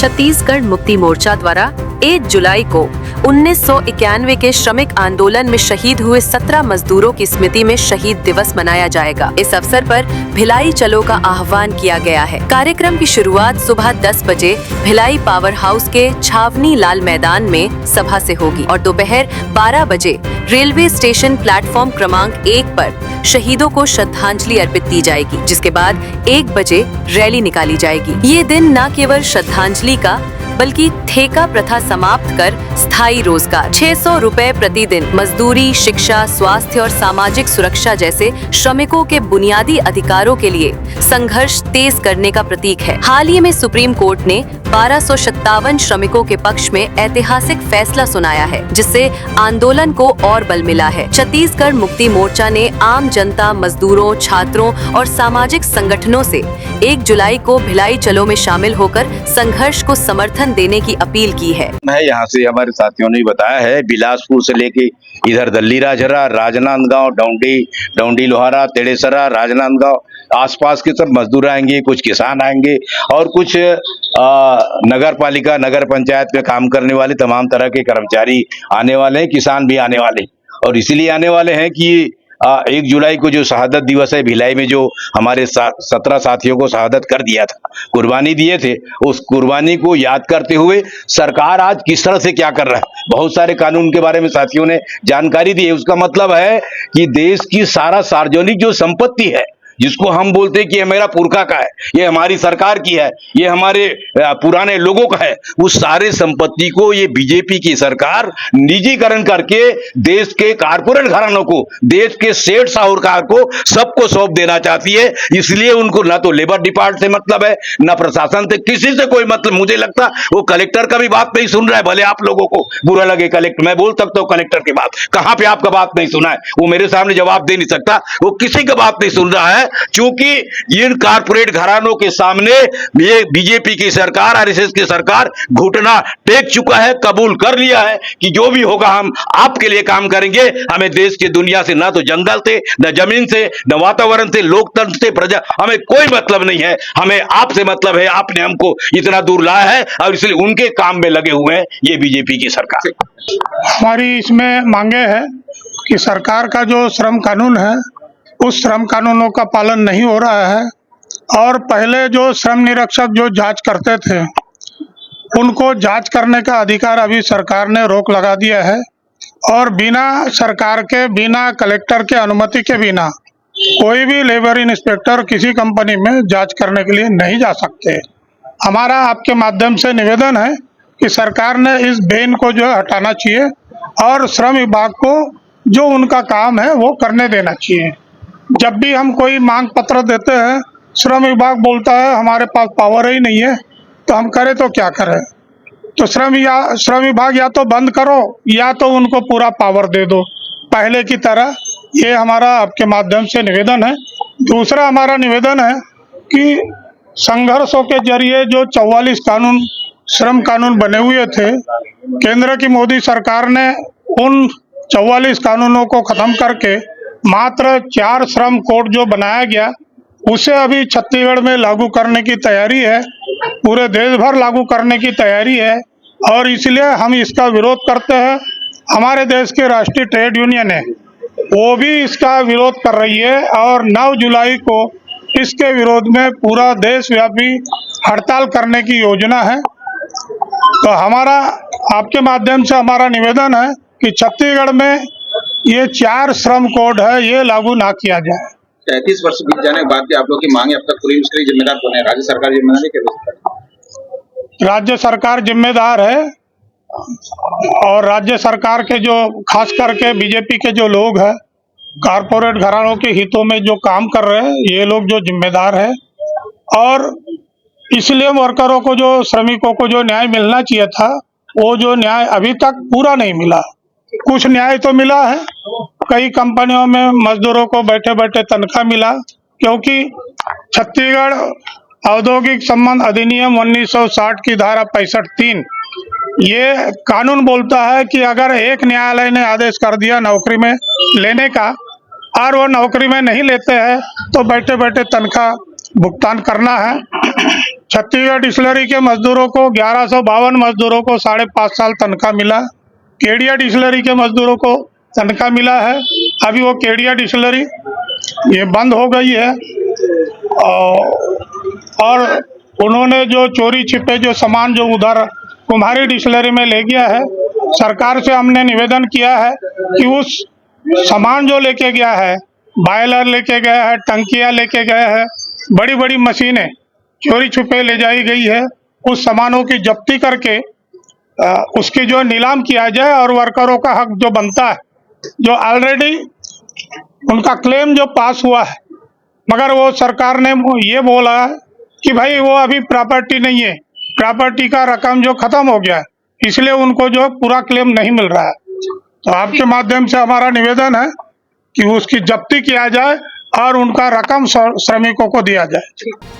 छत्तीसगढ़ मुक्ति मोर्चा द्वारा 1 जुलाई को 1991 के श्रमिक आंदोलन में शहीद हुए 17 मजदूरों की स्मृति में शहीद दिवस मनाया जाएगा। इस अवसर पर भिलाई चलो का आह्वान किया गया है। कार्यक्रम की शुरुआत सुबह 10 बजे भिलाई पावर हाउस के छावनी लाल मैदान में सभा से होगी और दोपहर 12 बजे रेलवे स्टेशन प्लेटफॉर्म क्रमांक 1 पर शहीदों को श्रद्धांजलि अर्पित की जाएगी, जिसके बाद 1 बजे रैली निकाली जाएगी। ये दिन न केवल श्रद्धांजलि का बल्कि ठेका प्रथा समाप्त कर स्थायी रोजगार, 600 रुपए प्रतिदिन, मजदूरी, शिक्षा, स्वास्थ्य और सामाजिक सुरक्षा जैसे श्रमिकों के बुनियादी अधिकारों के लिए संघर्ष तेज करने का प्रतीक है। हाल ही में सुप्रीम कोर्ट ने 1257 श्रमिकों के पक्ष में ऐतिहासिक फैसला सुनाया है, जिससे आंदोलन को और बल मिला है। छत्तीसगढ़ मुक्ति मोर्चा ने आम जनता, मजदूरों, छात्रों और सामाजिक संगठनों से 1 जुलाई को भिलाई चलो में शामिल होकर संघर्ष को समर्थन देने की अपील की है। यहाँ से हमारे साथियों ने बताया है, बिलासपुर से लेके इधर दल्ली राजहरा, राजनांदगांव, डौंडी लोहारा, तेड़ेसरा, राजनांदगांव आसपास के सब मजदूर आएंगे, कुछ किसान आएंगे और कुछ नगर पालिका, नगर पंचायत में काम करने वाले तमाम तरह के कर्मचारी आने वाले हैं, किसान भी आने वाले और इसीलिए आने वाले हैं कि 1 जुलाई को जो शहादत दिवस है, भिलाई में जो हमारे 17 साथियों को शहादत कर दिया था, कुर्बानी दिए थे, उस कुर्बानी को याद करते हुए सरकार आज किस तरह से क्या कर रहा है। बहुत सारे कानून के बारे में साथियों ने जानकारी दी है। उसका मतलब है कि देश की सारा सार्वजनिक जो संपत्ति है, जिसको हम बोलते हैं कि ये मेरा पुरखा का है, ये हमारी सरकार की है, ये हमारे पुराने लोगों का है, उस सारे संपत्ति को ये बीजेपी की सरकार निजीकरण करके देश के कारपोरेट घरानों को, देश के सेठ साहूकार को सबको सौंप देना चाहती है। इसलिए उनको ना तो लेबर डिपार्टमेंट से मतलब है, ना प्रशासन से, किसी से कोई मतलब। मुझे लगता वो कलेक्टर का भी बात नहीं सुन रहा है। भले आप लोगों को बुरा लगे, कलेक्टर, मैं बोल सकता हूँ कलेक्टर की बात, कहां पे आपका बात नहीं सुना है, वो मेरे सामने जवाब दे नहीं सकता, वो किसी का बात नहीं सुन रहा है, क्योंकि इन कारपोरेट घरानों के सामने ये बीजेपी की सरकार, आरएसएस की सरकार घुटना टेक चुका है, कबूल कर लिया है कि जो भी होगा हम आपके लिए काम करेंगे। हमें देश की दुनिया से ना तो जंगल से, न जमीन से, न वातावरण से, लोकतंत्र से, प्रजा, हमें कोई मतलब नहीं है, हमें आपसे मतलब है। आपने हमको इतना दूर लाया है और इसलिए उनके काम में लगे हुए हैं ये बीजेपी की सरकार। हमारी इसमें मांगे है कि सरकार का जो श्रम कानून है, उस श्रम कानूनों का पालन नहीं हो रहा है और पहले जो श्रम निरीक्षक जो जांच करते थे, उनको जांच करने का अधिकार अभी सरकार ने रोक लगा दिया है और बिना सरकार के, बिना कलेक्टर के अनुमति के बिना कोई भी लेबर इंस्पेक्टर किसी कंपनी में जांच करने के लिए नहीं जा सकते। हमारा आपके माध्यम से निवेदन है कि सरकार ने इस बैन को जो हटाना चाहिए और श्रम विभाग को जो उनका काम है वो करने देना चाहिए। जब भी हम कोई मांग पत्र देते हैं, श्रम विभाग बोलता है हमारे पास पावर ही नहीं है, तो हम करें तो क्या करें। तो श्रम विभाग या तो बंद करो या तो उनको पूरा पावर दे दो पहले की तरह। ये हमारा आपके माध्यम से निवेदन है। दूसरा हमारा निवेदन है कि संघर्षों के जरिए जो 44 कानून, श्रम कानून बने हुए थे, केंद्र की मोदी सरकार ने उन 44 कानूनों को खत्म करके मात्र 4 श्रम कोड जो बनाया गया, उसे अभी छत्तीसगढ़ में लागू करने की तैयारी है, पूरे देश भर लागू करने की तैयारी है और इसलिए हम इसका विरोध करते हैं। हमारे देश के राष्ट्रीय ट्रेड यूनियन है, वो भी इसका विरोध कर रही है और 9 जुलाई को इसके विरोध में पूरा देशव्यापी हड़ताल करने की योजना है। तो हमारा आपके माध्यम से हमारा निवेदन है कि छत्तीसगढ़ में ये 4 श्रम कोड है, ये लागू ना किया जाए। 33 वर्ष बीत जाने के बाद भी आप लोग की मांग है, अब तक पूरी उसके लिए जिम्मेदार कौन है? राज्य सरकार जिम्मेदार है क्या? राज्य सरकार जिम्मेदार है और राज्य सरकार के जो खास करके बीजेपी के जो लोग हैं, कारपोरेट घरानों के हितों में जो काम कर रहे हैं, ये लोग जो जिम्मेदार है और इसलिए वर्करों को, जो श्रमिकों को जो न्याय मिलना चाहिए था, वो जो न्याय अभी तक पूरा नहीं मिला। कुछ न्याय तो मिला है, कई कंपनियों में मजदूरों को बैठे बैठे तनख्वाह मिला, क्योंकि छत्तीसगढ़ औद्योगिक संबंध अधिनियम 1960 की धारा 65(3) ये कानून बोलता है कि अगर एक न्यायालय ने आदेश कर दिया नौकरी में लेने का और वो नौकरी में नहीं लेते हैं तो बैठे बैठे तनख्वाह भुगतान करना है। छत्तीसगढ़ डिस्टिलरी के मजदूरों को 1152 मजदूरों को 5.5 साल तनख्वाह मिला। केडिया डिस्टिलरी के मजदूरों को तनख्वाह मिला है। अभी वो केडिया डिस्टिलरी ये बंद हो गई है। और उन्होंने जो चोरी छिपे जो सामान जो उधर कुम्हारी डिस्टिलरी में ले गया है, सरकार से हमने निवेदन किया है कि उस सामान जो लेके गया है, बॉयलर लेके गया है, टंकियां लेके गए हैं, बड़ी बड़ी मशीनें चोरी छुपे ले जाई गई है, उस सामानों की जब्ती करके उसकी जो नीलाम किया जाए और वर्करों का हक जो बनता है, जो ऑलरेडी उनका क्लेम जो पास हुआ है, मगर वो सरकार ने ये बोला है कि भाई वो अभी प्रॉपर्टी नहीं है, प्रॉपर्टी का रकम जो खत्म हो गया है, इसलिए उनको जो पूरा क्लेम नहीं मिल रहा है। तो आपके माध्यम से हमारा निवेदन है कि उसकी जब्ती किया जाए और उनका रकम श्रमिकों को दिया जाए।